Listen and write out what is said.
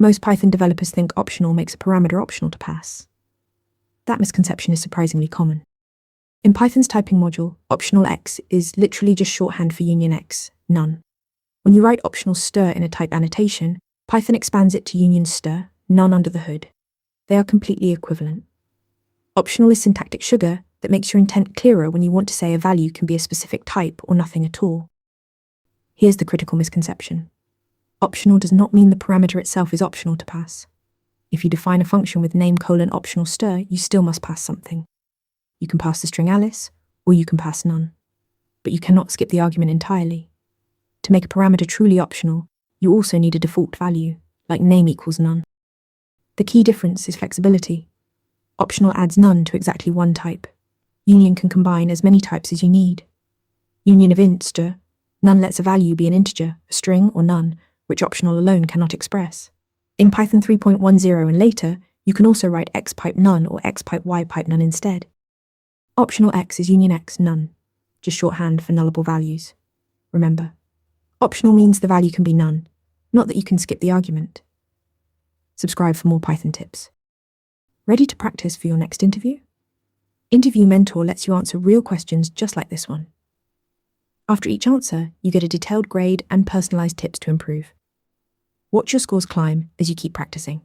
Most Python developers think optional makes a parameter optional to pass. That misconception is surprisingly common. In Python's typing module, optional X is literally just shorthand for union X, none. When you write optional stir in a type annotation, Python expands it to union stir, none under the hood. They are completely equivalent. Optional is syntactic sugar that makes your intent clearer when you want to say a value can be a specific type or nothing at all. Here's the critical misconception. Optional does not mean the parameter itself is optional to pass. If you define a function with name : optional stir, you still must pass something. You can pass the string Alice, or you can pass none. But you cannot skip the argument entirely. To make a parameter truly optional, you also need a default value, like name equals none. The key difference is flexibility. Optional adds none to exactly one type. Union can combine as many types as you need. Union of int stir, none lets a value be an integer, a string, or none, which optional alone cannot express. In Python 3.10 and later, you can also write x pipe none or x pipe y pipe none instead. Optional X is union X none, just shorthand for nullable values. Remember, optional means the value can be none, not that you can skip the argument. Subscribe for more Python tips. Ready to practice for your next interview? Interview Mentor lets you answer real questions just like this one. After each answer, you get a detailed grade and personalized tips to improve. Watch your scores climb as you keep practicing.